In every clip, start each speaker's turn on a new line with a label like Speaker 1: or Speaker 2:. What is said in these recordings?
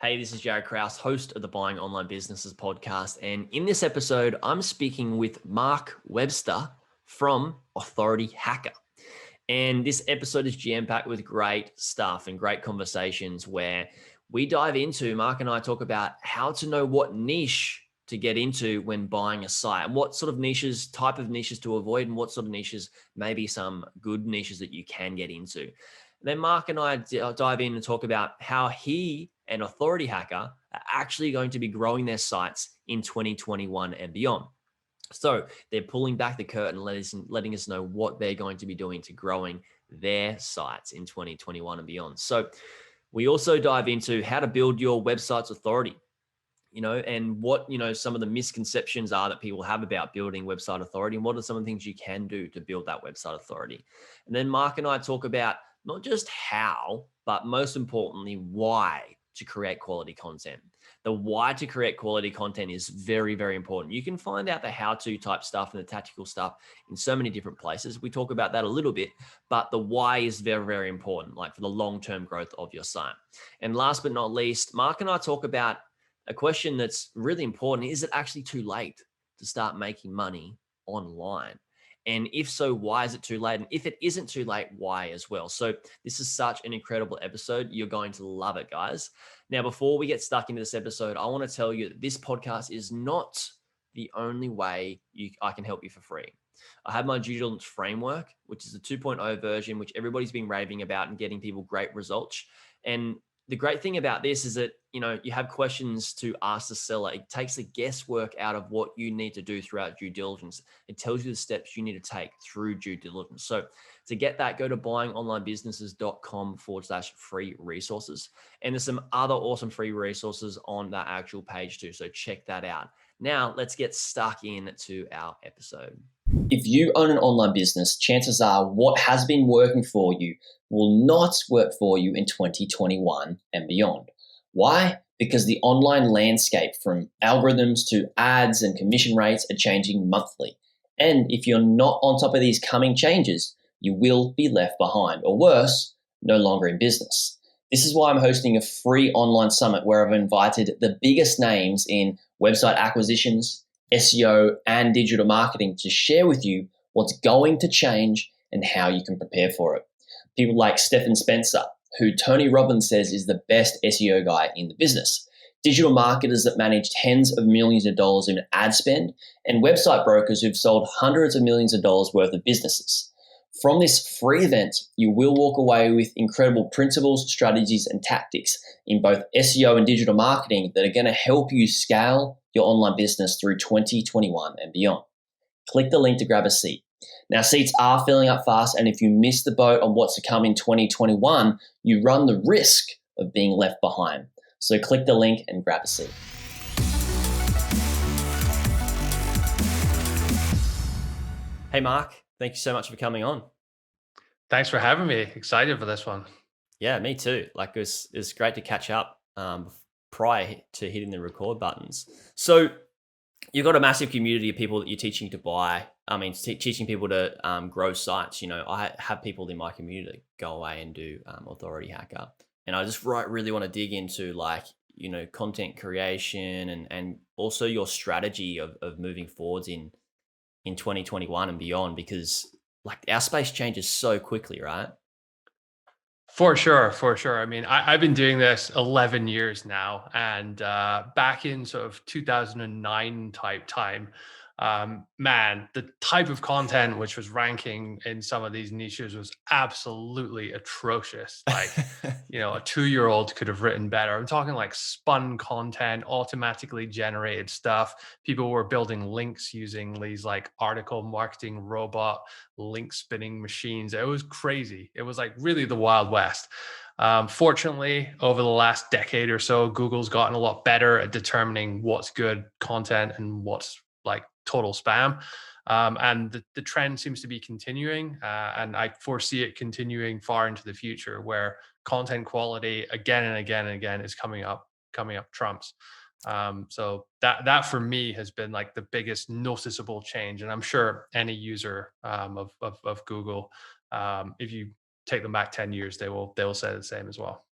Speaker 1: Hey, this is Jared Krause, host of the Buying Online Businesses podcast. And in this episode, I'm speaking with Mark Webster from Authority Hacker. And this episode is jam-packed with great stuff and great conversations where we dive into, Mark and I talk about how to know what niche to get into when buying a site and what sort of niches, type of niches to avoid, and what sort of niches, maybe some good niches that you can get into. Then Mark and I dive in and talk about how he and Authority Hacker are actually going to be growing their sites in 2021 and beyond. So they're pulling back the curtain, letting us know what they're going to be doing to growing their sites in 2021 and beyond. So we also dive into how to build your website's authority, and what, some of the misconceptions are that people have about building website authority and what are some of the things you can do to build that website authority. And then Mark and I talk about not just how, but most importantly, why to create quality content. The why to create quality content is very, very important. You can find out the how-to type stuff and the tactical stuff in so many different places. We talk about that a little bit, but the why is very, very important, like for the long-term growth of your site. And last but not least, Mark and I talk about a question that's really important. Is it actually too late to start making money online? And if so, why is it too late? And if it isn't too late, why as well? So this is such an incredible episode. You're going to love it, guys. Now, before we get stuck into this episode, I want to tell you that this podcast is not the only way I can help you for free. I have my due diligence framework, which is the 2.0 version, which everybody's been raving about and getting people great results. And the great thing about this is that, you have questions to ask the seller. It takes the guesswork out of what you need to do throughout due diligence. It tells you the steps you need to take through due diligence. So to get that, go to buyingonlinebusinesses.com/free resources. And there's some other awesome free resources on that actual page too. So check that out. Now let's get stuck into our episode. If you own an online business, chances are what has been working for you will not work for you in 2021 and beyond. Why? Because the online landscape, from algorithms to ads and commission rates, are changing monthly. And if you're not on top of these coming changes, you will be left behind, or worse, no longer in business. This is why I'm hosting a free online summit where I've invited the biggest names in website acquisitions, SEO, and digital marketing to share with you what's going to change and how you can prepare for it. People like Stephen Spencer, who Tony Robbins says is the best SEO guy in the business, digital marketers that manage tens of millions of dollars in ad spend, and website brokers who've sold hundreds of millions of dollars worth of businesses. From this free event, you will walk away with incredible principles, strategies, and tactics in both SEO and digital marketing that are going to help you scale your online business through 2021 and beyond. Click the link to grab a seat. Now, seats are filling up fast, and if you miss the boat on what's to come in 2021, you run the risk of being left behind. So click the link and grab a seat. Hey, Mark, thank you so much for coming on.
Speaker 2: Thanks for having me. Excited for this one.
Speaker 1: Yeah, me too. Like it's great to catch up prior to hitting the record buttons. So you've got a massive community of people that you're teaching to buy. Teaching people to grow sites. I have people in my community go away and do Authority Hacker, and I just really want to dig into content creation and also your strategy of moving forwards in 2021 and beyond, because like our space changes so quickly, right?
Speaker 2: For sure, for sure. I mean, I've been doing this 11 years now, and back in sort of 2009 type time, man, the type of content which was ranking in some of these niches was absolutely atrocious. Like, a 2-year-old could have written better. I'm talking like spun content, automatically generated stuff. People were building links using these like article marketing robot link spinning machines. It was crazy. It was like really the Wild West. Fortunately, over the last decade or so, Google's gotten a lot better at determining what's good content and what's like total spam. And the trend seems to be continuing. And I foresee it continuing far into the future, where content quality again and again and again is coming up trumps. So that for me has been like the biggest noticeable change. And I'm sure any user of Google, if you take them back 10 years, they will say the same as well.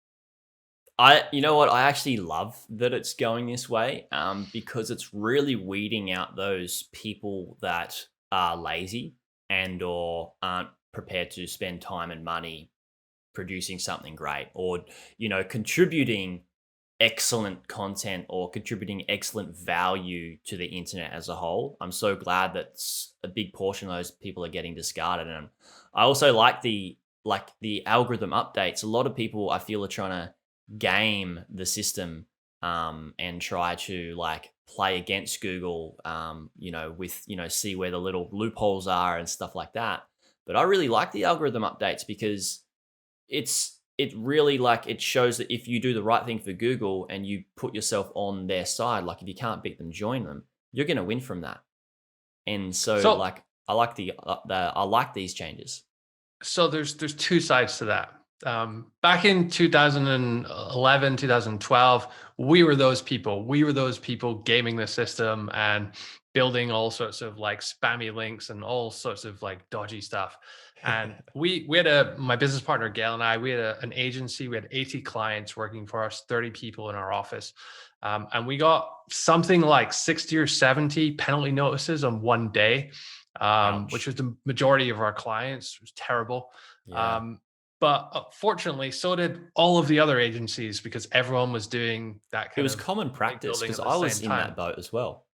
Speaker 1: You know what? I actually love that it's going this way, because it's really weeding out those people that are lazy and or aren't prepared to spend time and money producing something great, or contributing excellent content or contributing excellent value to the internet as a whole. I'm so glad that a big portion of those people are getting discarded. And I also like the algorithm updates. A lot of people I feel are trying to game the system, and try to like play against Google, with see where the little loopholes are and stuff like that. But I really like the algorithm updates because it really like it shows that if you do the right thing for Google and you put yourself on their side, like if you can't beat them, join them. You're going to win from that. And so,
Speaker 2: So
Speaker 1: like, I like these changes.
Speaker 2: so there's two sides to that. Back in 2011, 2012, we were those people. We were those people gaming the system and building all sorts of like spammy links and all sorts of like dodgy stuff. And we had my business partner Gail and I, we had an agency. We had 80 clients working for us, 30 people in our office. And we got something like 60 or 70 penalty notices on one day, which
Speaker 1: Ouch.
Speaker 2: was the majority of our clients. It was terrible.
Speaker 1: Yeah.
Speaker 2: Um, but fortunately, so did all of the other agencies because everyone was doing that
Speaker 1: It
Speaker 2: kind
Speaker 1: was
Speaker 2: of
Speaker 1: common
Speaker 2: link
Speaker 1: practice
Speaker 2: building
Speaker 1: because
Speaker 2: at the
Speaker 1: I
Speaker 2: same
Speaker 1: was in
Speaker 2: time.
Speaker 1: that boat as well.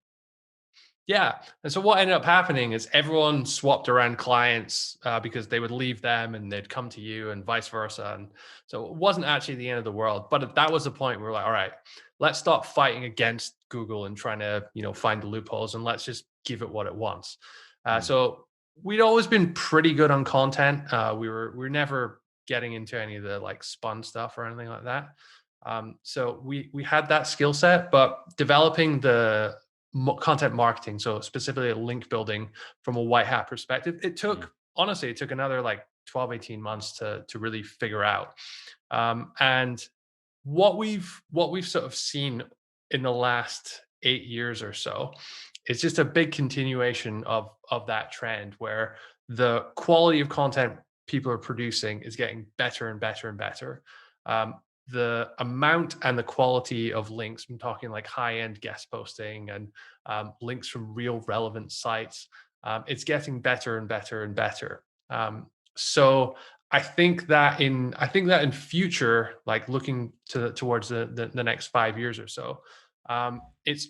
Speaker 2: Yeah. And so what ended up happening is everyone swapped around clients because they would leave them and they'd come to you and vice versa. And so it wasn't actually the end of the world. But that was the point where we're like, all right, let's stop fighting against Google and trying to, find the loopholes and let's just give it what it wants.
Speaker 1: Mm.
Speaker 2: So we'd always been pretty good on content. We were never getting into any of the like spun stuff or anything like that. So we had that skill set, but developing the content marketing, so specifically link building from a white hat perspective, it
Speaker 1: Mm.
Speaker 2: took honestly, it took another like 12, 18 months to really figure out. And what we've sort of seen in the last 8 years or so is just a big continuation of that trend where the quality of content people are producing is getting better and better and better. Um, the amount and the quality of links, I'm talking like high end guest posting and links from real relevant sites, it's getting better and better and better. So I think that in future, like looking towards the next 5 years or so, it's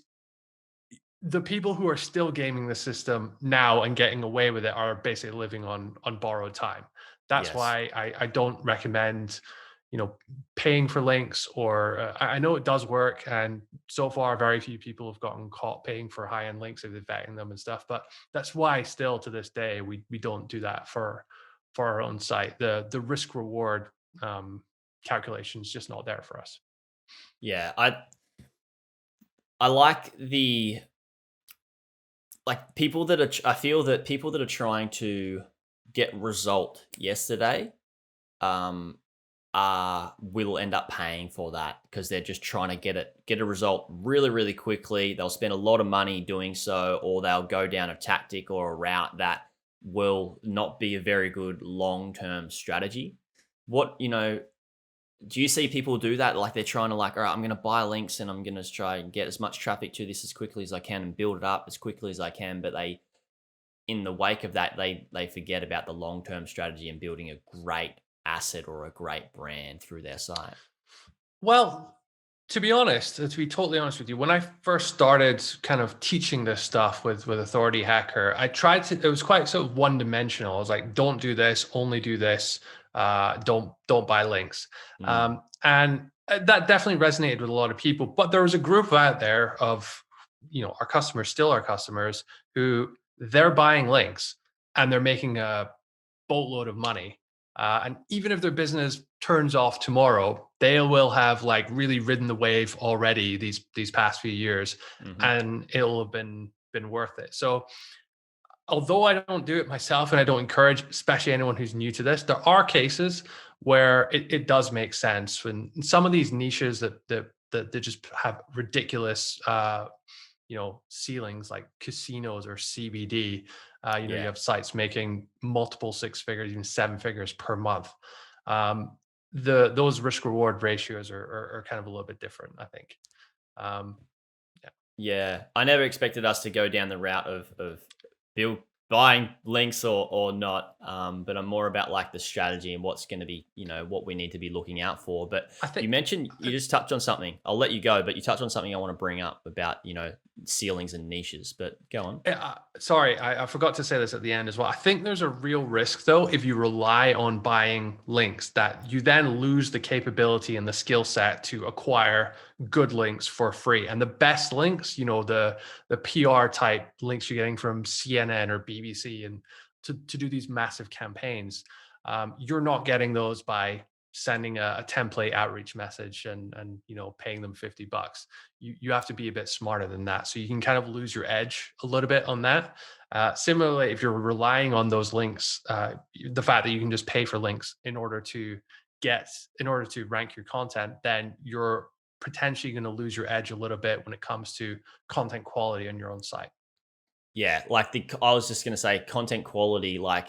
Speaker 2: the people who are still gaming the system now and getting away with it are basically living on borrowed time. That's
Speaker 1: Yes.
Speaker 2: why I don't recommend, paying for links, or I know it does work, and so far very few people have gotten caught paying for high end links if they're vetting them and stuff. But that's why still to this day we don't do that for our own site. The risk reward calculation is just not there for us.
Speaker 1: Yeah. I like the like people that I feel that people that are trying to get result yesterday, um will end up paying for that because they're just trying to get a result really really quickly. They'll spend a lot of money doing so, or they'll go down a tactic or a route that will not be a very good long-term strategy. What Do you see people do that? Like they're trying to like, all right, I'm going to buy links and I'm going to try and get as much traffic to this as quickly as I can and build it up as quickly as I can, but they in the wake of that, they forget about the long term strategy and building a great asset or a great brand through their site.
Speaker 2: Well, to be honest, to be totally honest with you, when I first started kind of teaching this stuff with Authority Hacker, I tried to. It was quite sort of one dimensional. I was like, "Don't do this. Only do this. Don't buy links."
Speaker 1: Mm,
Speaker 2: And that definitely resonated with a lot of people. But there was a group out there of, our customers, still our customers, who they're buying links and they're making a boatload of money. And even if their business turns off tomorrow, they will have like really ridden the wave already these past few years,
Speaker 1: hmm.
Speaker 2: and it'll have been worth it. So although I don't do it myself and I don't encourage, especially anyone who's new to this, there are cases where it does make sense. When some of these niches that they just have ridiculous ceilings like casinos or CBD. You
Speaker 1: Yeah.
Speaker 2: have sites making multiple six figures, even seven figures per month. Um, those risk reward ratios are kind of a little bit different, I think. Um, yeah.
Speaker 1: Yeah, I never expected us to go down the route of build buying links or not. But I'm more about like the strategy and what's going to be, what we need to be looking out for. But
Speaker 2: I
Speaker 1: you
Speaker 2: think
Speaker 1: mentioned you just touched on something. I'll let you go, but you touched on something I want to bring up about ceilings and niches. But go on.
Speaker 2: Sorry, I forgot to say this at the end as well. I think there's a real risk, though, if you rely on buying links, that you then lose the capability and the skill set to acquire good links for free. And the best links, the PR type links you're getting from CNN or BBC, and to do these massive campaigns, you're not getting those by sending a template outreach message and paying them $50. You have to be a bit smarter than that, so you can kind of lose your edge a little bit on that. Similarly, if you're relying on those links, the fact that you can just pay for links in order to rank your content, then you're potentially going to lose your edge a little bit when it comes to content quality on your own site.
Speaker 1: Yeah, like I was just going to say content quality, like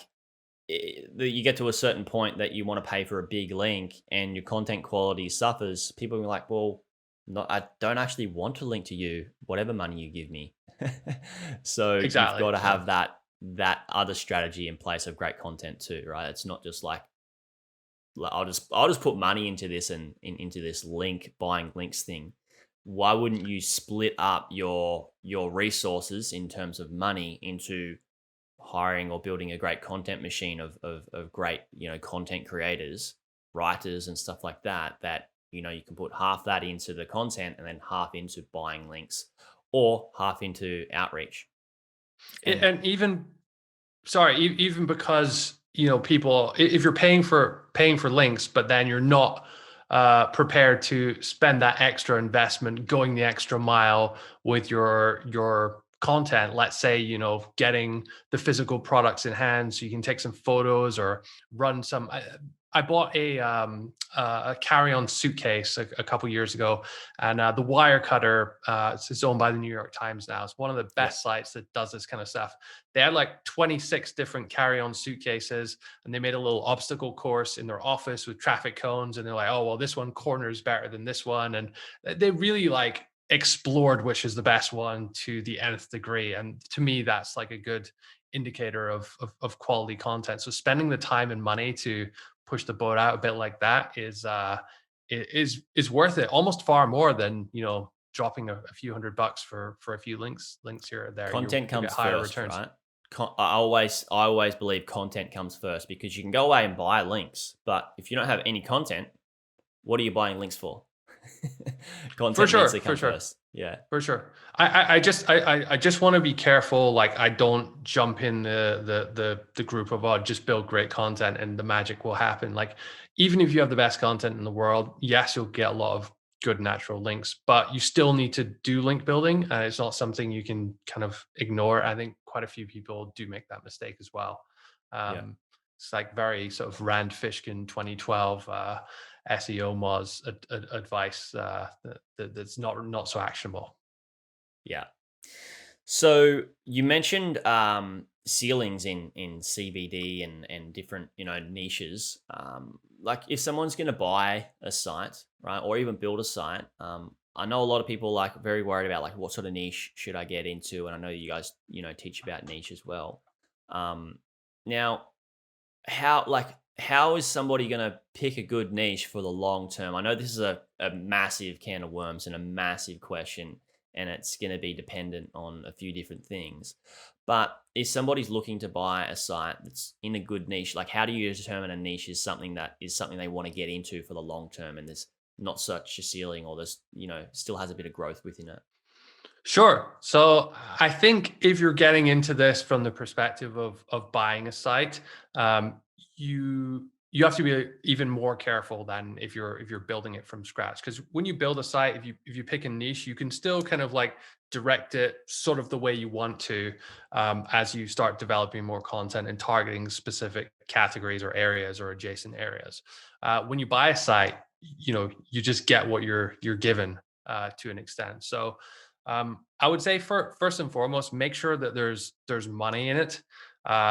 Speaker 1: you get to a certain point that you want to pay for a big link and your content quality suffers. People are like, well, no, I don't actually want to link to you, whatever money you give me. So you've
Speaker 2: Exactly.
Speaker 1: got to
Speaker 2: Yeah.
Speaker 1: have that other strategy in place of great content too, right? It's not just like I'll just put money into this and into this buying links thing. Why wouldn't you split up your resources in terms of money into hiring or building a great content machine of great content creators, writers and stuff like that you can put half that into the content and then half into buying links or half into outreach. And
Speaker 2: And even sorry, even because people, if you're paying for links, but then you're not prepared to spend that extra investment, going the extra mile with your content. Let's say getting the physical products in hand, so you can take some photos or run some. I bought a carry-on suitcase a couple years ago, and the Wirecutter, it's owned by the New York Times now. It's one of the
Speaker 1: yeah,
Speaker 2: best sites that does this kind of stuff. They had like 26 different carry-on suitcases, and they made a little obstacle course in their office with traffic cones. And they're like, oh, well, this one corner is better than this one. And they really like explored which is the best one to the nth degree. And to me, that's like a good indicator of quality content. So spending the time and money to push the boat out a bit like that is worth it, almost far more than dropping a few $100 for a few links here or there. You'll
Speaker 1: content
Speaker 2: get
Speaker 1: comes
Speaker 2: higher
Speaker 1: first,
Speaker 2: returns.
Speaker 1: right? I always believe content comes first, because you can go away and buy links, but if you don't have any content, what are you buying links for?
Speaker 2: For
Speaker 1: Content needs
Speaker 2: sure,
Speaker 1: to
Speaker 2: for
Speaker 1: come
Speaker 2: sure.
Speaker 1: first. Yeah.
Speaker 2: For sure. I just want to be careful. Like, I don't jump in the group of, oh, just build great content and the magic will happen. Like, even if you have the best content in the world, yes, you'll get a lot of good natural links, but you still need to do link building, and it's not something you can kind of ignore. I think quite a few people do make that mistake as well.
Speaker 1: Yeah.
Speaker 2: It's like very sort of Rand Fishkin 2012 SEO Moz advice that's not so actionable.
Speaker 1: Yeah. So you mentioned ceilings in CBD and different niches. Like if someone's going to buy a site, right, or even build a site, I know a lot of people like very worried about like what sort of niche should I get into, and I know you guys teach about niche as well. Now, how is somebody going to pick a good niche for the long term? I know this is a massive can of worms and a massive question, and it's going to be dependent on a few different things. But if somebody's looking to buy a site that's in a good niche, like how do you determine a niche is something they want to get into for the long term, and there's not such a ceiling, or there's still has a bit of growth within it?
Speaker 2: Sure. So I think if you're getting into this from the perspective of buying a site, you have to be even more careful than if you're building it from scratch. Because when you build a site, if you pick a niche, you can still kind of like direct it sort of the way you want to, as you start developing more content and targeting specific categories or areas or adjacent areas. When you buy a site, you just get what you're given to an extent. So I would say first and foremost, make sure that there's money in it.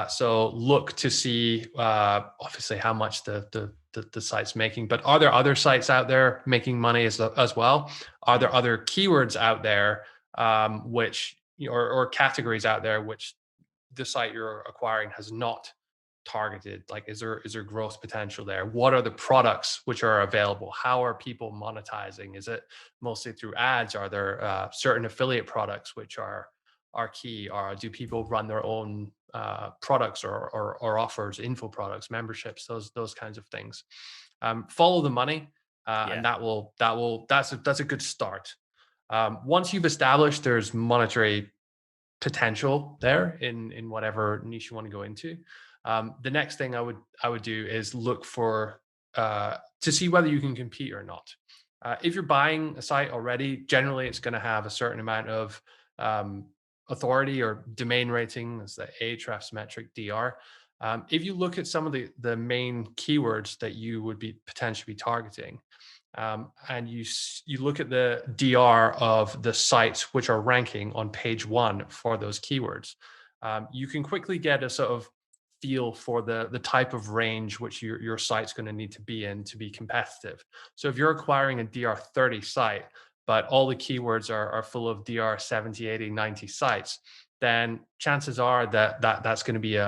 Speaker 2: So look to see obviously how much the the site's making. But are there other sites out there making money as well? Are there other keywords out there, which or categories out there which the site you're acquiring has not targeted? Like, is there growth potential there? What are the products which are available? How are people monetizing? Is it mostly through ads? Are there certain affiliate products which are key? Or do people run their own products or offers, info products, memberships, those kinds of things? Follow the money,
Speaker 1: Yeah.
Speaker 2: and that's a good start. Once you've established there's monetary potential there in whatever niche you want to go into. The next thing I would do is look for to see whether you can compete or not. If you're buying a site already, generally it's going to have a certain amount of authority or domain rating, as the Ahrefs metric DR. If you look at some of the main keywords that you would be potentially targeting, and you look at the DR of the sites which are ranking on page one for those keywords, you can quickly get a sort of feel for the type of range which your site's going to need to be in to be competitive. So if you're acquiring a DR 30 site, but all the keywords are full of DR 70, 80, 90 sites, then chances are that's going to be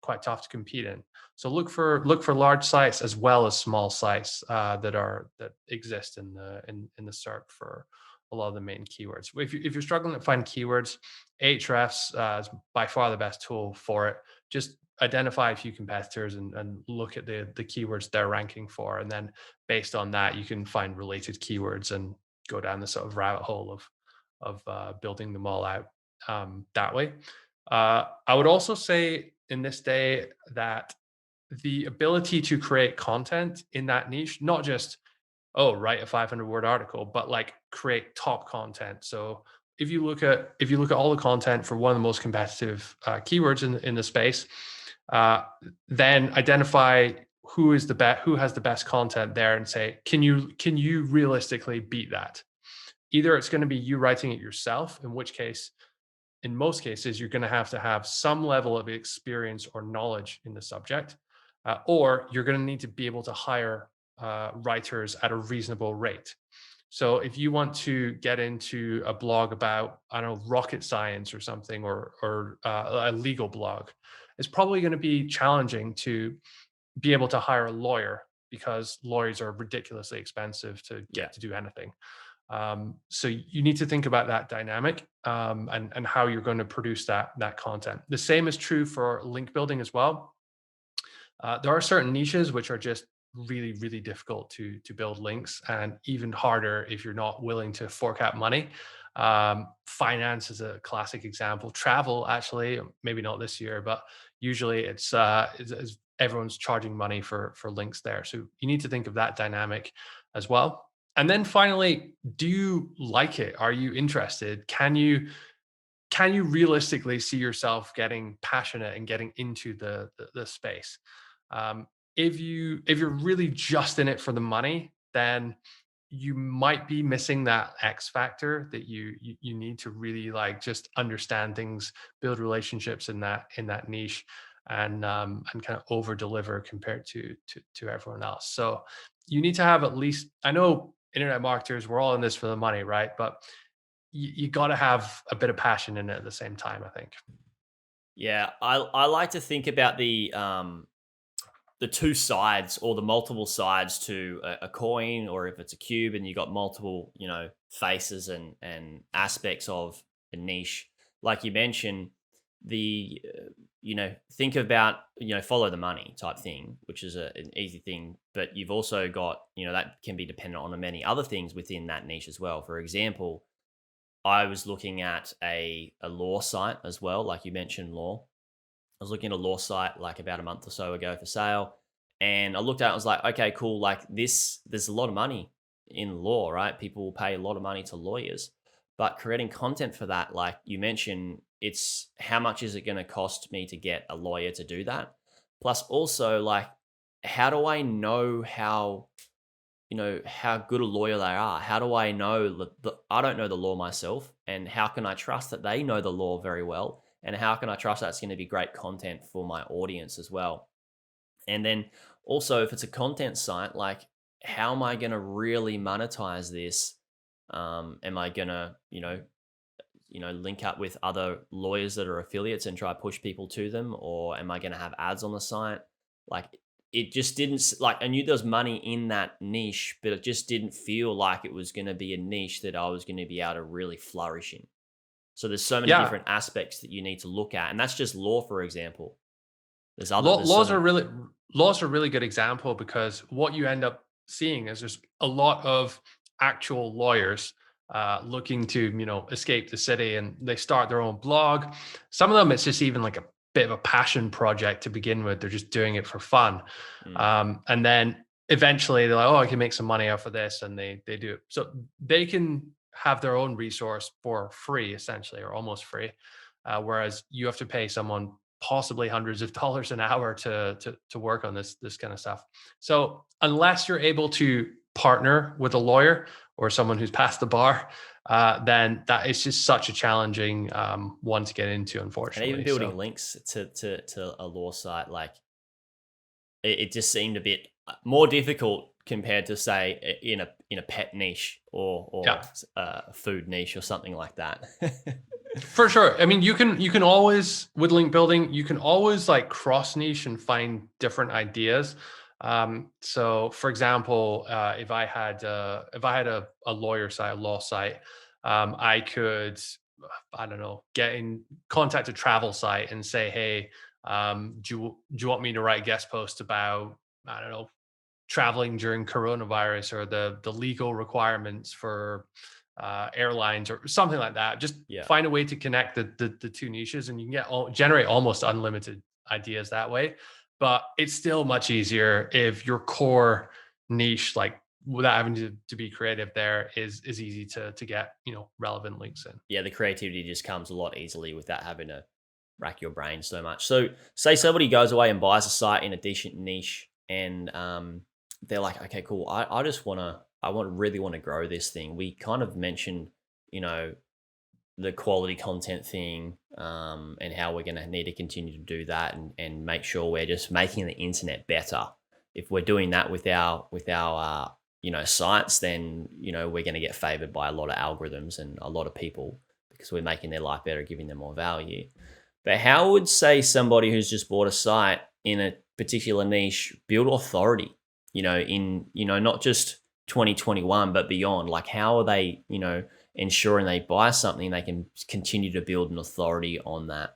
Speaker 2: quite tough to compete in. So look for large sites as well as small sites that exist in the SERP for a lot of the main keywords. If you're struggling to find keywords, Ahrefs is by far the best tool for it. Just identify a few competitors and look at the keywords they're ranking for, and then based on that, you can find related keywords and go down the sort of rabbit hole of building them all out that way. I would also say in this day that the ability to create content in that niche, not just, oh, write a 500-word article, but like create top content. So if you look at all the content for one of the most competitive keywords in the space, uh, then identify who has the best content there, and say, can you realistically beat that? Either it's going to be you writing it yourself, in most cases, you're going to have some level of experience or knowledge in the subject, or you're going to need to be able to hire writers at a reasonable rate. So if you want to get into a blog about, I don't know, rocket science or something, or a legal blog, it's probably going to be challenging to be able to hire a lawyer, because lawyers are ridiculously expensive to
Speaker 1: Yeah.
Speaker 2: get to do anything. So you need to think about that dynamic, and how you're going to produce that content. The same is true for link building as well. There are certain niches which are just really, really difficult to build links, and even harder if you're not willing to fork out money. Finance is a classic example. Travel, actually, maybe not this year, but usually it's everyone's charging money for links there. So you need to think of that dynamic as well. And then finally, do you like it? Are you interested? Can you realistically see yourself getting passionate and getting into the space? Um, if you're really just in it for the money, then you might be missing that X factor that you need to really like just understand things, build relationships in that niche, and kind of over deliver compared to everyone else. So you need to have at least, I know internet marketers, we're all in this for the money, right? But you got to have a bit of passion in it at the same time, I think.
Speaker 1: Yeah, I like to think about the two sides or the multiple sides to a coin, or if it's a cube and you got multiple, faces and aspects of a niche. Like you mentioned, the think about, follow the money type thing, which is an easy thing, but you've also got, that can be dependent on many other things within that niche as well. For example, I was looking at a law site as well, like you mentioned, law. I was looking at a law site like about a month or so ago for sale. And I looked at it, I was like, okay, cool. Like this, there's a lot of money in law, right? People will pay a lot of money to lawyers. But creating content for that, like you mentioned, it's how much is it going to cost me to get a lawyer to do that? Plus, also, like, how do I know how good a lawyer they are? How do I know that I don't know the law myself? And how can I trust that they know the law very well? And how can I trust that's going to be great content for my audience as well? And then also, if it's a content site, like, how am I going to really monetize this? Am I going to, link up with other lawyers that are affiliates and try to push people to them, or am I going to have ads on the site? Like, it just didn't like, I knew there was money in that niche, but it just didn't feel like it was going to be a niche that I was going to be able to really flourish in. So there's so many
Speaker 2: Yeah,
Speaker 1: different aspects that you need to look at, and that's just law, for example.
Speaker 2: Law,
Speaker 1: There's so many.
Speaker 2: laws are a really good example, because what you end up seeing is there's a lot of actual lawyers looking to escape the city, and they start their own blog. Some of them it's just even like a bit of a passion project to begin with. They're just doing it for fun,
Speaker 1: Mm,
Speaker 2: and then eventually they're like, oh, I can make some money off of this, and they do it. So they can have their own resource for free, essentially, or almost free. Whereas you have to pay someone possibly hundreds of dollars an hour to work on this kind of stuff. So unless you're able to partner with a lawyer or someone who's passed the bar, then that is just such a challenging one to get into,
Speaker 1: and even
Speaker 2: unfortunately.
Speaker 1: building
Speaker 2: So
Speaker 1: links to a law site, like, it just seemed a bit more difficult compared to, say, in a pet niche, or
Speaker 2: yeah,
Speaker 1: food niche or something like that.
Speaker 2: for sure. I mean, you can always, with link building, you can always like cross niche and find different ideas. So for example, if I had a lawyer site, a law site, I could, I don't know, contact a travel site and say, hey, do you want me to write a guest post about, I don't know, traveling during coronavirus, or the legal requirements for airlines or something like that. Just
Speaker 1: Yeah.
Speaker 2: find a way to connect the two niches, and you can generate almost unlimited ideas that way. But it's still much easier if your core niche, like without having to be creative, there is easy to get relevant links in.
Speaker 1: Yeah, the creativity just comes a lot easily without having to rack your brain so much. So, say somebody goes away and buys a site in a decent niche, and they're like, okay, cool. I just want to, really want to grow this thing. We kind of mentioned, you know, the quality content thing, and how we're going to need to continue to do that, and make sure we're just making the internet better. If we're doing that with our sites, then we're going to get favored by a lot of algorithms and a lot of people, because we're making their life better, giving them more value. But how would, say, somebody who's just bought a site in a particular niche build authority, in, not just 2021, but beyond? Like, how are they, ensuring they buy something, they can continue to build an authority on that?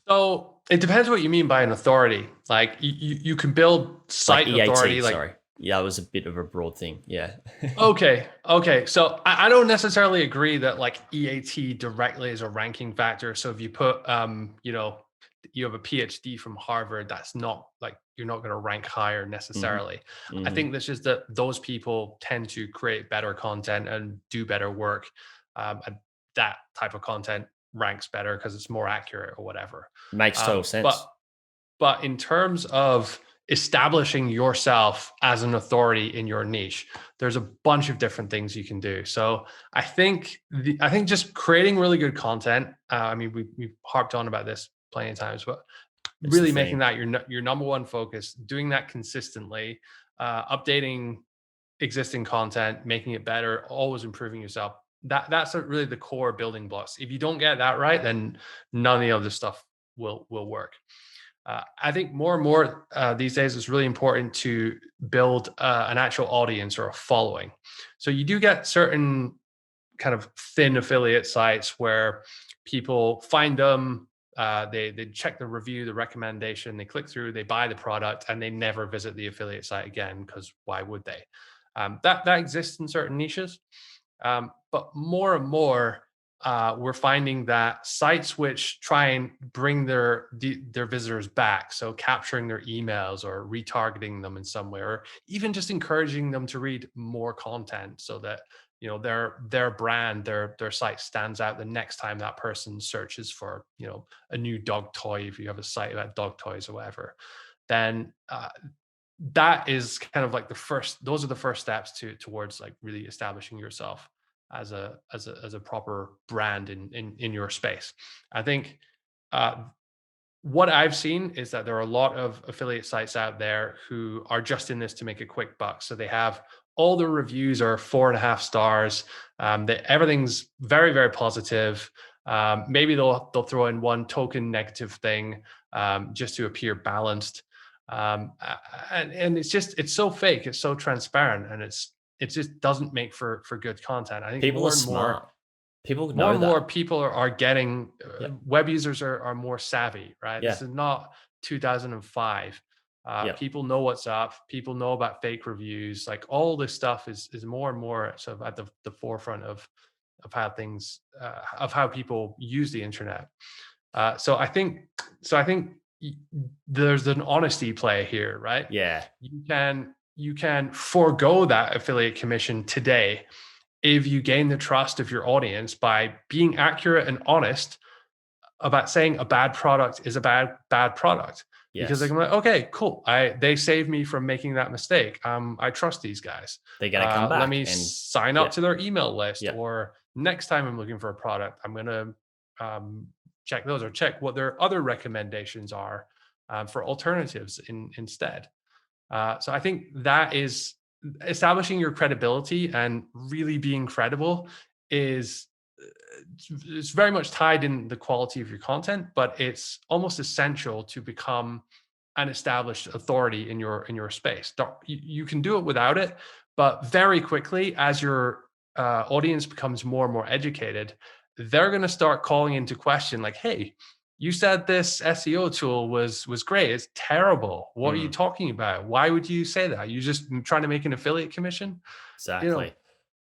Speaker 2: So it depends what you mean by an authority. Like you can build
Speaker 1: Like
Speaker 2: site
Speaker 1: EAT,
Speaker 2: authority, like.
Speaker 1: sorry. Yeah, that was a bit of a broad thing. Yeah.
Speaker 2: Okay. Okay. So I don't necessarily agree that like EAT directly is a ranking factor. So if you put, you have a PhD from Harvard, that's not like, you're not going to rank higher
Speaker 1: Hmm.
Speaker 2: necessarily. I
Speaker 1: Hmm.
Speaker 2: think that's just that those people tend to create better content and do better work. And that type of content ranks better because it's more accurate or whatever.
Speaker 1: Makes total
Speaker 2: Um, but
Speaker 1: sense.
Speaker 2: but in terms of establishing yourself as an authority in your niche, there's a bunch of different things you can do. So I think just creating really good content. I mean, we've harped on about this plenty of times, but
Speaker 1: It's the
Speaker 2: really making
Speaker 1: theme.
Speaker 2: that your number one focus, doing that consistently, updating existing content, making it better, always improving yourself. That's really the core building blocks. If you don't get that right, then none of the other stuff will work. I think more and more these days it's really important to build an actual audience or a following. So you do get certain kind of thin affiliate sites where people find them, they check the review, the recommendation, they click through, they buy the product, and they never visit the affiliate site again, because why would they? That exists in certain niches, but more and more, we're finding that sites which try and bring their visitors back, so capturing their emails or retargeting them in some way, or even just encouraging them to read more content, so that their brand, their site stands out the next time that person searches for a new dog toy, if you have a site about dog toys or whatever. Then that is kind of like those are the first steps towards like really establishing yourself as a proper brand in your space. I think uh what I've seen is that there are a lot of affiliate sites out there who are just in this to make a quick buck. So they have all their reviews are 4.5 stars. Everything's very, very positive. Maybe they'll throw in one token negative thing just to appear balanced. And it's so fake, it's so transparent, and it just doesn't make for good content. I think
Speaker 1: People are smart. People
Speaker 2: more
Speaker 1: know
Speaker 2: and more
Speaker 1: that.
Speaker 2: people are getting
Speaker 1: Yep.
Speaker 2: web users are more savvy, right?
Speaker 1: Yeah.
Speaker 2: This is not 2005.
Speaker 1: Yep.
Speaker 2: People know what's up. People know about fake reviews. Like all this stuff is more and more sort of at the forefront of how things of how people use the internet. So I think y- there's an honesty play here, right?
Speaker 1: Yeah.
Speaker 2: You can forego that affiliate commission today if you gain the trust of your audience by being accurate and honest about saying a bad product is a bad product, because they
Speaker 1: Yes.
Speaker 2: can be like, okay, cool, they saved me from making that mistake. I trust these guys.
Speaker 1: They're going to come
Speaker 2: Let
Speaker 1: back
Speaker 2: me
Speaker 1: and
Speaker 2: sign
Speaker 1: yeah.
Speaker 2: up to their email list,
Speaker 1: Yeah.
Speaker 2: or next time I'm looking for a product, I'm going to check those, or check what their other recommendations are for alternatives instead. So I think that is establishing your credibility, and really being credible is it's very much tied in the quality of your content, but it's almost essential to become an established authority in your space. You can do it without it, but very quickly, as your audience becomes more and more educated, they're going to start calling into question, like, "Hey, you said this SEO tool was great. It's terrible. What are you
Speaker 1: Mm,
Speaker 2: talking about? Why would you say that? You just trying to make an affiliate commission?" You
Speaker 1: exactly.
Speaker 2: know,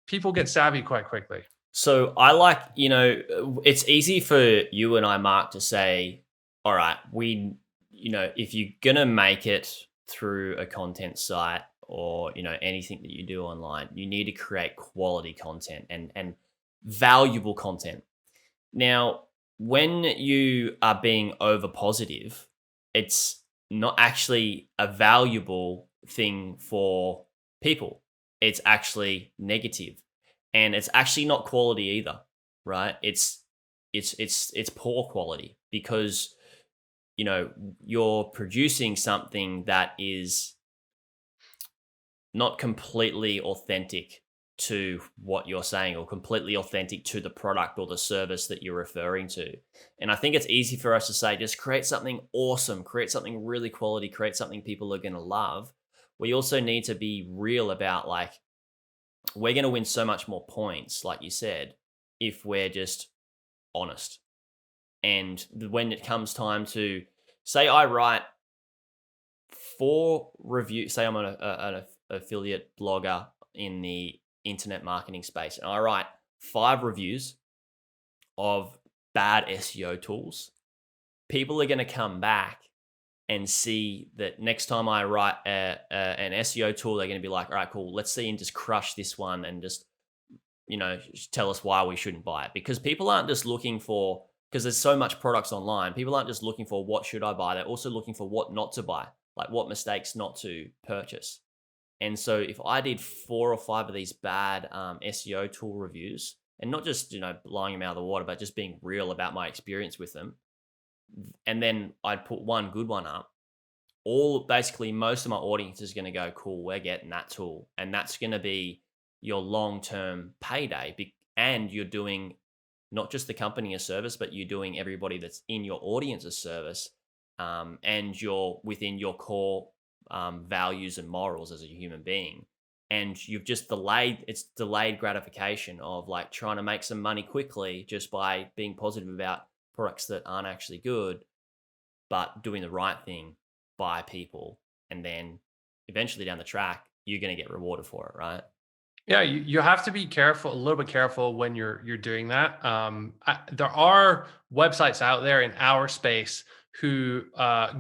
Speaker 2: people get savvy quite quickly.
Speaker 1: So I like, it's easy for you and I, Mark, to say, all right, if you're going to make it through a content site or, anything that you do online, you need to create quality content and valuable content. Now, when you are being over positive, it's not actually a valuable thing for people. It's actually negative, and it's actually not quality either, right? It's poor quality because you're producing something that is not completely authentic to what you're saying, or completely authentic to the product or the service that you're referring to. And I think it's easy for us to say, just create something awesome, create something really quality, create something people are going to love. We also need to be real about, like, we're going to win so much more points, like you said, if we're just honest. And when it comes time to say, I write 4 review, say I'm an affiliate blogger in the internet marketing space, and I write 5 reviews of bad SEO tools, people are going to come back and see that next time I write an SEO tool, they're going to be like, all right, cool, let's see and just crush this one and just, tell us why we shouldn't buy it. Because people aren't just looking for, because there's so much products online, people aren't just looking for what should I buy, they're also looking for what not to buy, like what mistakes not to purchase. And so if I did 4 or 5 of these bad SEO tool reviews, and not just, blowing them out of the water, but just being real about my experience with them, and then I'd put one good one up, basically most of my audience is going to go, cool, we're getting that tool. And that's going to be your long-term payday. And you're doing not just the company a service, but you're doing everybody that's in your audience a service. And you're within your core values and morals as a human being. And you've just it's delayed gratification of, like, trying to make some money quickly just by being positive about products that aren't actually good, but doing the right thing by people. And then eventually down the track, you're going to get rewarded for it, right?
Speaker 2: Yeah, you have to be careful, a little bit careful when you're doing that. There are websites out there in our space who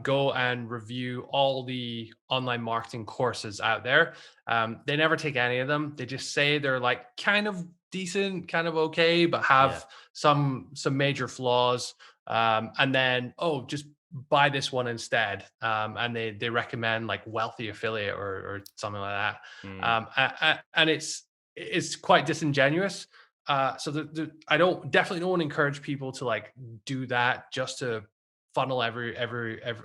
Speaker 2: go and review all the online marketing courses out there. They never take any of them. They just say they're like kind of decent, kind of okay, but
Speaker 1: Yeah.
Speaker 2: have some major flaws. And then, oh, just buy this one instead. And they recommend like wealthy affiliate or something like that.
Speaker 1: Mm,
Speaker 2: And it's quite disingenuous. So I definitely don't want to encourage people to like do that just to funnel every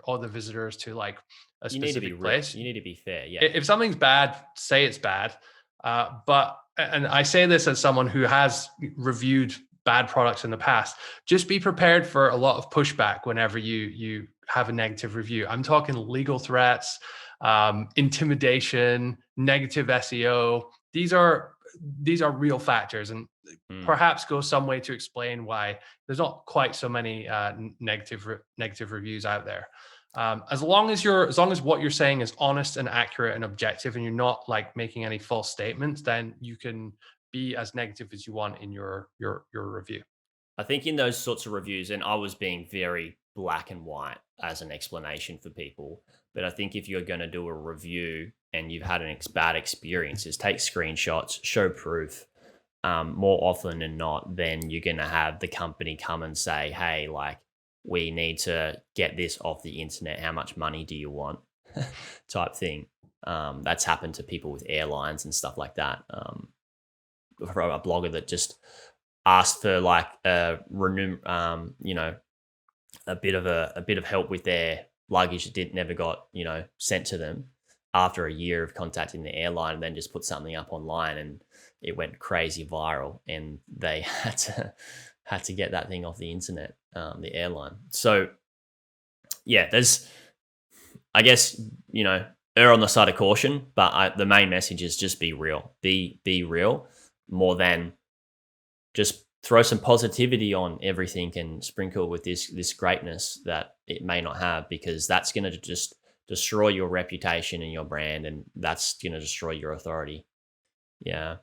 Speaker 2: all the visitors to like a
Speaker 1: You need to be
Speaker 2: specific
Speaker 1: real.
Speaker 2: place.
Speaker 1: You need to be fair. Yeah.
Speaker 2: If something's bad, say it's bad. But and I say this as someone who has reviewed bad products in the past. Just be prepared for a lot of pushback whenever you have a negative review. I'm talking legal threats, intimidation, negative SEO. These are real factors, and
Speaker 1: Mm.
Speaker 2: perhaps go some way to explain why there's not quite so many negative reviews out there. As long as what you're saying is honest and accurate and objective, and you're not like making any false statements, then you can be as negative as you want in your review.
Speaker 1: I think in those sorts of reviews, and I was being very black and white as an explanation for people, but I think if you're going to do a review and you've had an bad experience, is take screenshots, show proof. More often than not, then you're going to have the company come and say, hey, like, we need to get this off the internet. How much money do you want? Type thing. That's happened to people with airlines and stuff like that. For a blogger that just asked for like a bit of help with their luggage that never got sent to them after a year of contacting the airline, and then just put something up online and it went crazy viral, and they had to get that thing off the internet, the airline. So yeah, there's, I guess, err on the side of caution, but the main message is just be real. Be real more than just throw some positivity on everything and sprinkle with this greatness that it may not have, because that's going to just destroy your reputation and your brand, and that's going to destroy your authority. Yeah.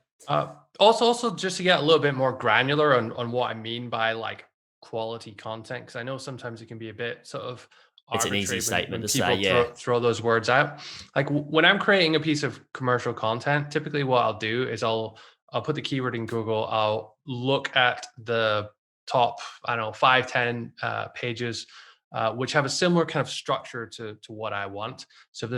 Speaker 2: Also, just to get a little bit more granular on what I mean by like quality content, because I know sometimes it can be a bit sort of
Speaker 1: It's an easy
Speaker 2: arbitrary
Speaker 1: statement
Speaker 2: when
Speaker 1: to say,
Speaker 2: people
Speaker 1: yeah.
Speaker 2: throw those words out. Like when I'm creating a piece of commercial content, typically what I'll do is I'll put the keyword in Google. I'll look at the top, I don't know, 5, 10 pages, which have a similar kind of structure to what I want. So if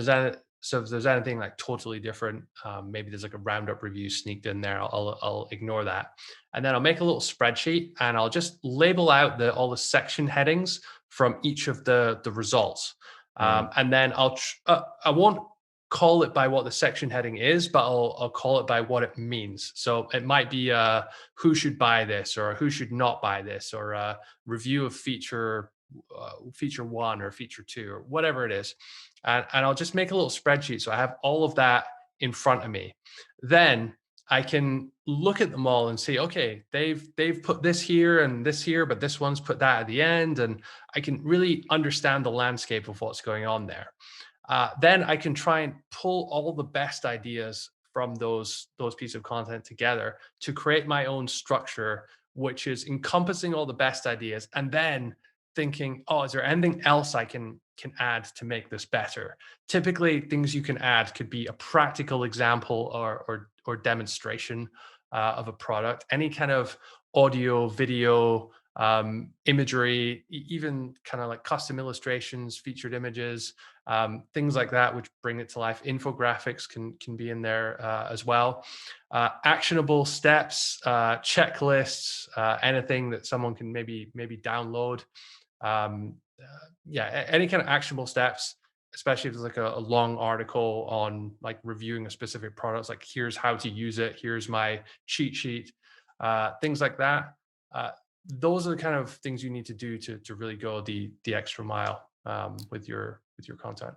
Speaker 2: there's anything like totally different, maybe there's like a roundup review sneaked in there, I'll ignore that. And then I'll make a little spreadsheet and I'll just label out all the section headings from each of the results.
Speaker 1: Mm.
Speaker 2: And then I won't call it by what the section heading is, but I'll call it by what it means. So it might be who should buy this, or who should not buy this, or a review of feature 1 or feature 2, or whatever it is. And I'll just make a little spreadsheet so I have all of that in front of me. Then I can look at them all and see, okay, they've put this here and this here, but this one's put that at the end, and I can really understand the landscape of what's going on there. Then I can try and pull all the best ideas from those pieces of content together to create my own structure, which is encompassing all the best ideas, and then thinking, oh, is there anything else I can add to make this better? Typically, things you can add could be a practical example or demonstration of a product, any kind of audio, video, imagery, even kind of like custom illustrations, featured images, things like that, which bring it to life. Infographics can be in there as well. Actionable steps, checklists, anything that someone can maybe download. Any kind of actionable steps, especially if it's like a long article on like reviewing a specific product, like here's how to use it, here's my cheat sheet, things like that. Those are the kind of things you need to do to really go the extra mile with your content.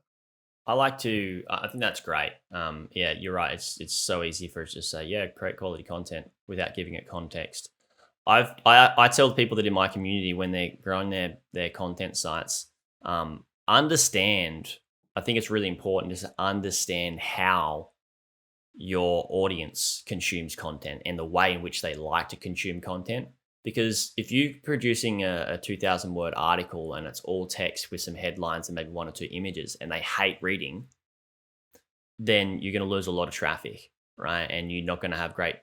Speaker 1: I think that's great. Yeah, you're right. It's so easy for us to say, yeah, create quality content without giving it context. I tell people that in my community, when they're growing their content sites, understand. I think it's really important to understand how your audience consumes content and the way in which they like to consume content. Because if you're producing a 2,000 word article and it's all text with some headlines and maybe 1 or 2 images, and they hate reading, then you're going to lose a lot of traffic, right? And you're not going to have great,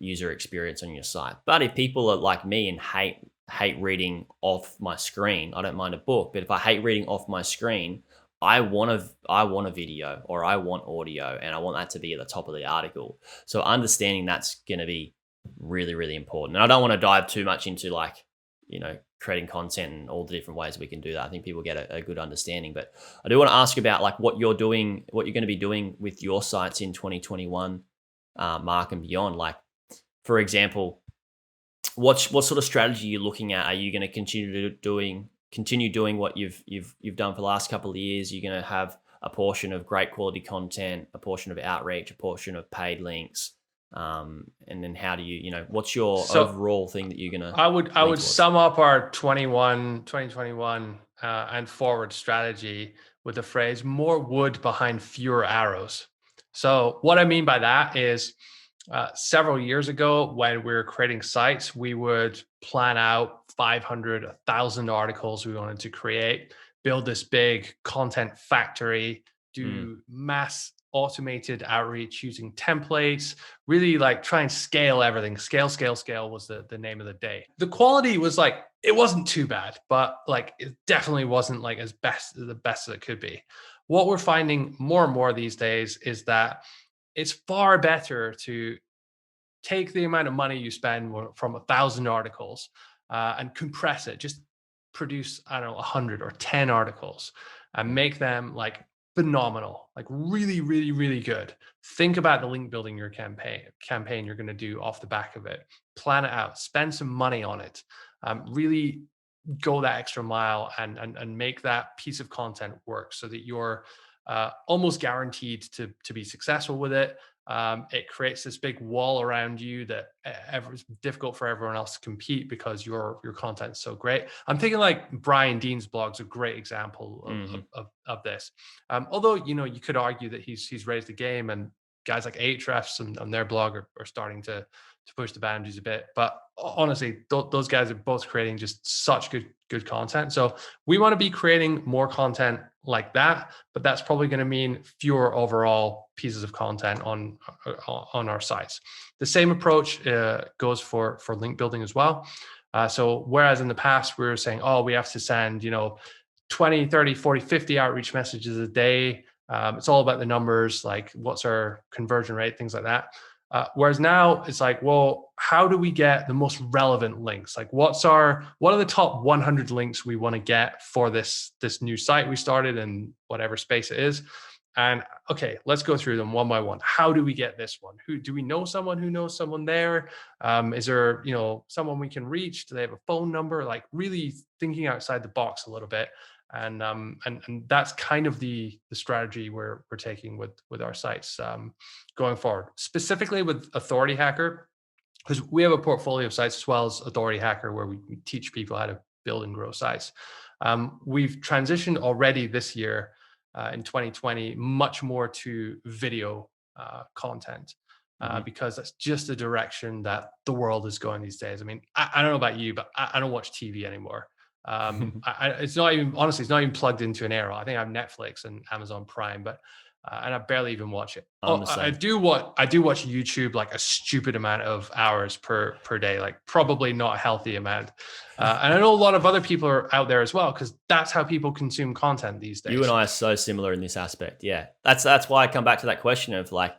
Speaker 1: user experience on your site. But if people are like me and hate reading off my screen, I don't mind a book, but if I hate reading off my screen, I want a video, or I want audio, and I want that to be at the top of the article. So understanding that's going to be really, really important. And I don't want to dive too much into like creating content and all the different ways we can do that. I think people get a good understanding. But I do want to ask about like what you're doing, what you're going to be doing with your sites in 2021, Mark, and beyond. Like, for example, what sort of strategy are you looking at? Are you going to continue doing what you've done for the last couple of years? You're going to have a portion of great quality content, a portion of outreach, a portion of paid links, and then how do what's your overall thing that you're going to
Speaker 2: I would sum up our 2021 and forward strategy with the phrase more wood behind fewer arrows. So what I mean by that is several years ago when we were creating sites, we would plan out 500, 1,000 articles we wanted to create, build this big content factory, do mass automated outreach using templates, really like try and scale everything. Scale was the name of the day. The quality was like, it wasn't too bad, but like it definitely wasn't like the best as it could be. What we're finding more and more these days is that it's far better to take the amount of money you spend from 1,000 articles and compress it. Just produce, I don't know, 100 or 10 articles and make them like phenomenal, like really, really, really good. Think about the link building your campaign you're going to do off the back of it. Plan it out. Spend some money on it. Really go that extra mile and make that piece of content work so that you're almost guaranteed to be successful with it. It creates this big wall around you that it's difficult for everyone else to compete because your content is so great. I'm thinking like Brian Dean's blog's a great example of this. Although you could argue that he's raised the game, and guys like Ahrefs on their blog are starting to push the boundaries a bit. But honestly, those guys are both creating just such good content. So we want to be creating more content like that, but that's probably going to mean fewer overall pieces of content on our sites. The same approach goes for link building as well. So whereas in the past we were saying, oh, we have to send 20, 30, 40, 50 outreach messages a day. It's all about the numbers, like what's our conversion rate, things like that. Whereas now it's like, well, how do we get the most relevant links? Like what are the top 100 links we want to get for this new site we started in whatever space it is? And okay, let's go through them one by one. How do we get this one? Who do we know someone who knows someone there? Is there, someone we can reach? Do they have a phone number? Like really thinking outside the box a little bit. And that's kind of the strategy we're taking with our sites going forward, specifically with Authority Hacker, because we have a portfolio of sites as well as Authority Hacker where we teach people how to build and grow sites. We've transitioned already this year in 2020 much more to video content because that's just the direction that the world is going these days. I mean, I don't know about you, but I don't watch TV anymore. It's not even plugged into an era. I think I have Netflix and Amazon Prime, but and I barely even watch it. I do watch YouTube like a stupid amount of hours per day, like probably not a healthy amount. And I know a lot of other people are out there as well because that's how people consume content these days.
Speaker 1: You and I are so similar in this aspect. Yeah, that's why I come back to that question of like,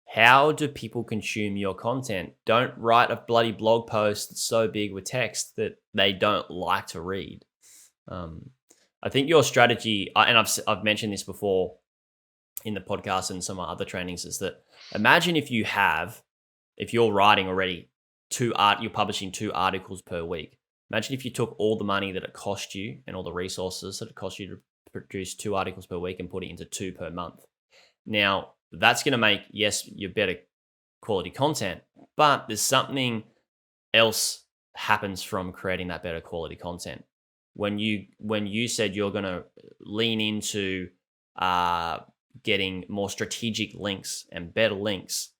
Speaker 1: how do people consume your content? Don't write a bloody blog post that's so big with text that they don't like to read. I think your strategy, and I've mentioned this before in the podcast and some other trainings, is that imagine if you're writing already you're publishing 2 articles per week. Imagine if you took all the money that it cost you and all the resources that it cost you to produce 2 articles per week and put it into 2 per month. Now, that's going to make, yes, your better quality content, but there's something else happens from creating that better quality content. When you said you're going to lean into getting more strategic links and better links,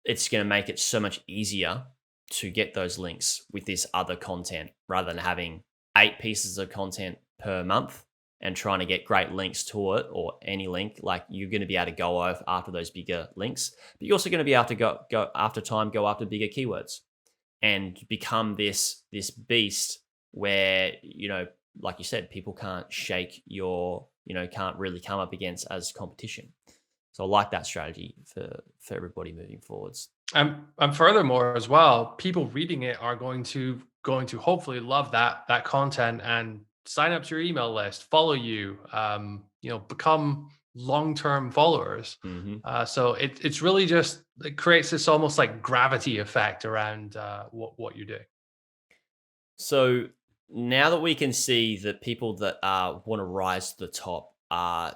Speaker 1: it's going to make it so much easier to get those links with this other content rather than having 8 pieces of content per month and trying to get great links to it or any link. Like you're going to be able to go after those bigger links, but you're also going to be able to go after bigger keywords and become this beast where, like you said, people can't shake can't really come up against as competition. So I like that strategy for everybody moving forwards.
Speaker 2: And furthermore as well, people reading it are going to going to hopefully love that content and sign up to your email list, follow you, become long-term followers.
Speaker 1: Hmm.
Speaker 2: So it's really just, it creates this almost like gravity effect around what you're doing.
Speaker 1: So now that we can see that people that want to rise to the top are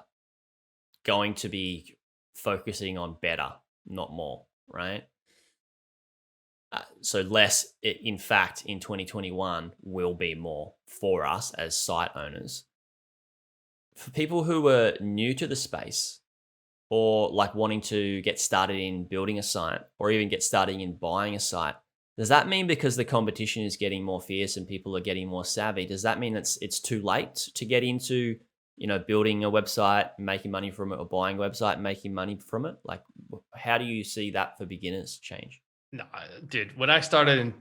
Speaker 1: going to be focusing on better, not more, right? So less, in fact, in 2021 will be more for us as site owners. For people who are new to the space or like wanting to get started in building a site or even get started in buying a site, does that mean because the competition is getting more fierce and people are getting more savvy, does that mean it's too late to get into, building a website, making money from it, or buying a website, making money from it? Like, how do you see that for beginners change?
Speaker 2: No, dude. When I started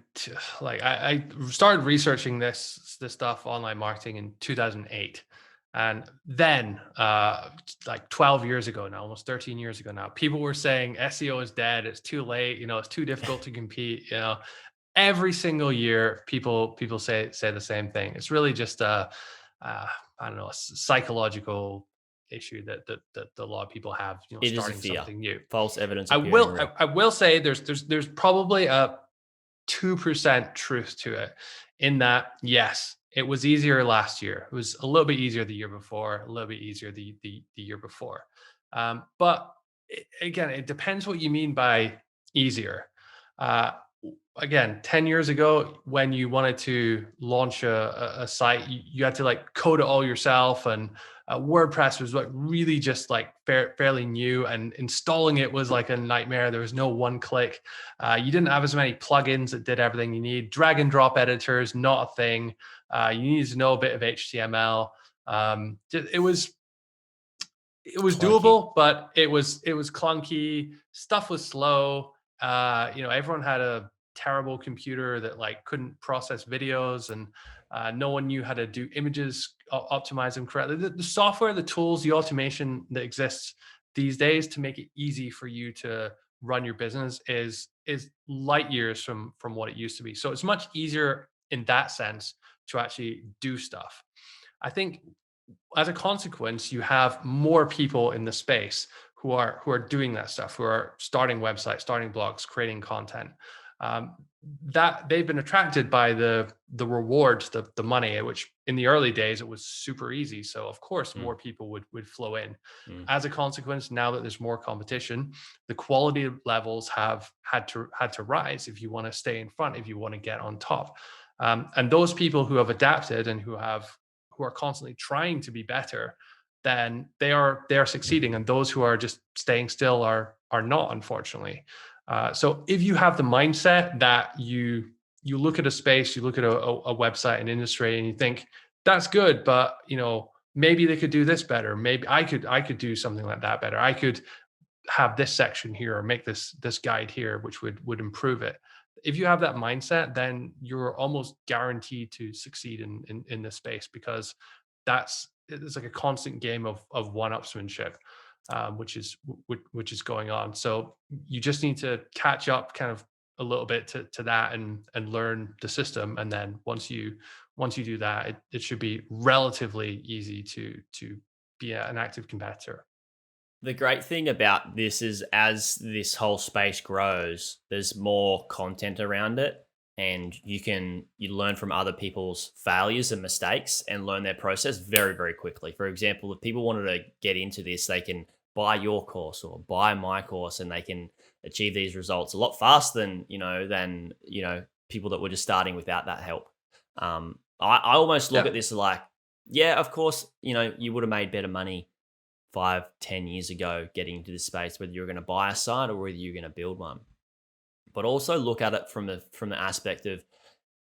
Speaker 2: I started researching this stuff, online marketing, in 2008, and then like 12 years ago now, almost 13 years ago now, people were saying SEO is dead. It's too late. It's too difficult to compete. Every single year, people say the same thing. It's really just uh I don't know, a psychological issue that a lot of people have.
Speaker 1: It is a
Speaker 2: Starting
Speaker 1: fear,
Speaker 2: something new.
Speaker 1: false evidence
Speaker 2: I
Speaker 1: appearing
Speaker 2: will I,
Speaker 1: real.
Speaker 2: I will say there's probably a 2% truth to it, in that, yes, it was easier last year. It was a little bit easier the year before, a little bit easier the year before. But again, it depends what you mean by easier. Uh, Again, 10 years ago, when you wanted to launch a site, you had to like code it all yourself, and WordPress was like really just like fairly new, and installing it was like a nightmare. There was no one click. You didn't have as many plugins that did everything you need. Drag and drop editors, not a thing. You needed to know a bit of HTML. It was
Speaker 1: Clunky.
Speaker 2: doable, but it was clunky. Stuff was slow. Everyone had a terrible computer that like couldn't process videos, and no one knew how to do images, optimize them correctly. The software, the tools, the automation that exists these days to make it easy for you to run your business is light years from what it used to be. So it's much easier in that sense to actually do stuff. I think as a consequence, you have more people in the space who are doing that stuff, who are starting websites, starting blogs, creating content. Um, that they've been attracted by the rewards, the money, which in the early days it was super easy. So of course
Speaker 1: Mm,
Speaker 2: more people would flow in.
Speaker 1: mm.
Speaker 2: As a consequence, now that there's more competition, the quality levels have had to rise if you want to stay in front, if you want to get on top. And those people who have adapted and who are constantly trying to be better, then they are succeeding, and those who are just staying still are not, unfortunately. So if you have the mindset that you look at a space, you look at a website, an industry, and you think that's good, but maybe they could do this better. Maybe I could do something like that better. I could have this section here or make this guide here, which would improve it. If you have that mindset, then you're almost guaranteed to succeed in this space, because it's like a constant game of one-upsmanship, which is going on. So you just need to catch up kind of a little bit to that, and learn the system. And then once you do that, it should be relatively easy to be an active competitor.
Speaker 1: The great thing about this is as this whole space grows, there's more content around it, and you learn from other people's failures and mistakes and learn their process very, very quickly. For example, if people wanted to get into this, they can buy your course or buy my course, and they can achieve these results a lot faster than people that were just starting without that help. I almost look
Speaker 2: Yeah.
Speaker 1: at this like, yeah, of course, you would have made better money 5, 10 years ago getting into this space, whether you're going to buy a site or whether you're going to build one. But also look at it from the aspect of,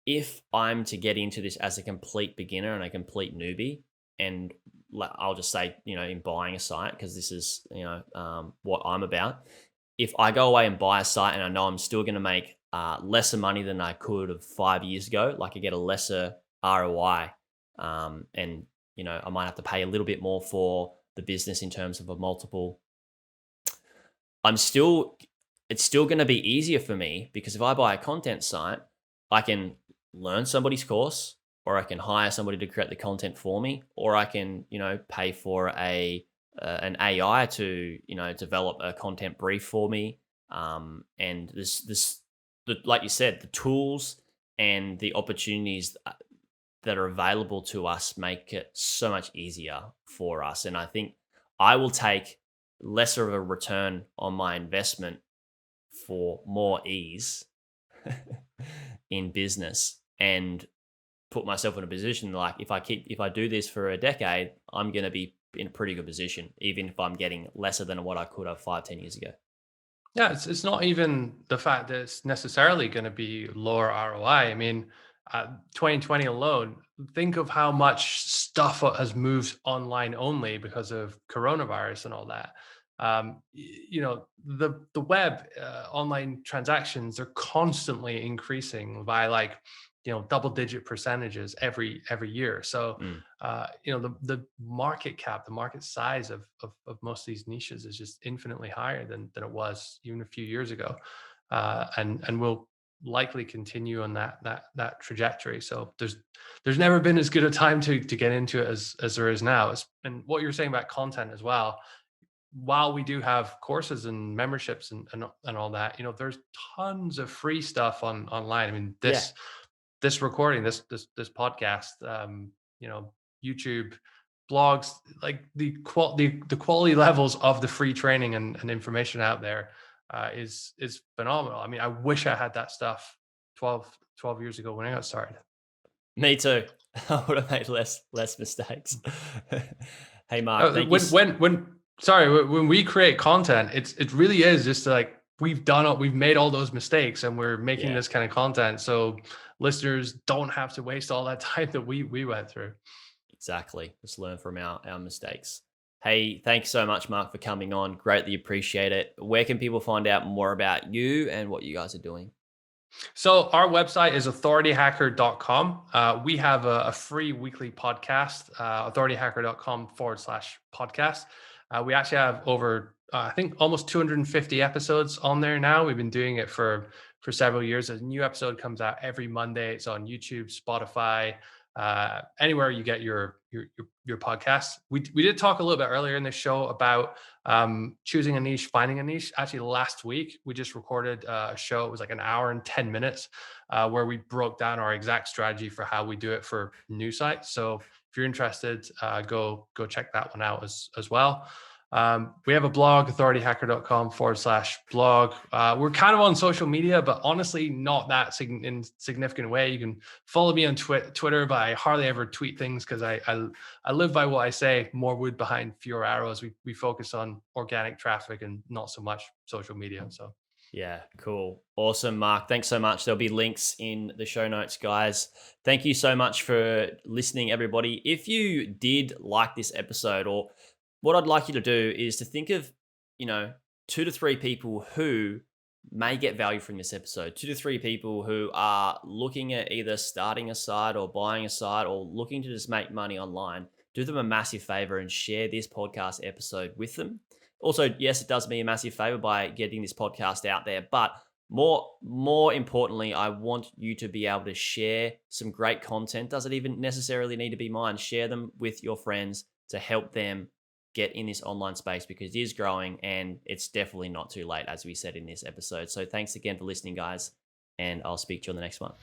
Speaker 1: if I'm to get into this as a complete beginner and a complete newbie, and I'll just say, in buying a site, because this is, what I'm about. If I go away and buy a site and I know I'm still going to make lesser money than I could have 5 years ago, like I get a lesser ROI, and I might have to pay a little bit more for the business in terms of a multiple. I'm still It's still going to be easier for me, because if I buy a content site, I can learn somebody's course, or I can hire somebody to create the content for me, or I can, pay for an AI to, develop a content brief for me. And like you said, the tools and the opportunities that are available to us make it so much easier for us. And I think I will take lesser of a return on my investment for more ease in business, and put myself in a position like if I do this for a decade, I'm going to be in a pretty good position, even if I'm getting lesser than what I could have 5-10 years ago.
Speaker 2: Yeah, it's not even the fact that it's necessarily going to be lower ROI. I mean, 2020 alone, think of how much stuff has moved online only because of coronavirus and all that. The web online transactions are constantly increasing by like double digit percentages every year. So
Speaker 1: Mm.
Speaker 2: the market cap, the market size of most of these niches is just infinitely higher than it was even a few years ago, and will likely continue on that trajectory. So there's never been as good a time to get into it as there is now. And what you're saying about content as well, while we do have courses and memberships and all that, there's tons of free stuff online. I mean,
Speaker 1: Yeah.
Speaker 2: this recording, this podcast, YouTube, blogs, like the quality levels of the free training and information out there is phenomenal. I mean, I wish I had that stuff 12 years ago when I got started.
Speaker 1: Me too. I would have made less mistakes. Hey, Mark, thank you.
Speaker 2: When we create content, it really is just like we've made all those mistakes and we're making
Speaker 1: Yeah,
Speaker 2: this kind of content. So listeners don't have to waste all that time that we went through.
Speaker 1: exactly. Just learn from our mistakes. Hey, thanks so much, Mark, for coming on. Greatly appreciate it. Where can people find out more about you and what you guys are doing?
Speaker 2: So our website is authorityhacker.com. We have a free weekly podcast, authorityhacker.com/podcast. We actually have over, I think, almost 250 episodes on there now. We've been doing it for several years. A new episode comes out every Monday. It's on YouTube, Spotify, anywhere you get your podcasts. We did talk a little bit earlier in the show about choosing a niche, finding a niche. Actually, last week we just recorded a show. It was like an hour and 10 minutes where we broke down our exact strategy for how we do it for new sites. So if you're interested, go check that one out as well. We have a blog, authorityhacker.com/blog. We're kind of on social media, but honestly, not that in significant way. You can follow me on Twitter, but I hardly ever tweet things because I live by what I say: more wood behind fewer arrows. We focus on organic traffic and not so much social media. So.
Speaker 1: Yeah, cool. Awesome, Mark. Thanks so much. There'll be links in the show notes, guys. Thank you so much for listening, everybody. If you did like this episode, or what I'd like you to do is to think of, 2 to 3 people who may get value from this episode. 2 to 3 people who are looking at either starting a site or buying a site or looking to just make money online. Do them a massive favor and share this podcast episode with them. Also, yes, it does me a massive favor by getting this podcast out there, but more importantly, I want you to be able to share some great content. Doesn't even necessarily need to be mine. Share them with your friends to help them get in this online space, because it is growing and it's definitely not too late, as we said in this episode. So thanks again for listening, guys, and I'll speak to you on the next one.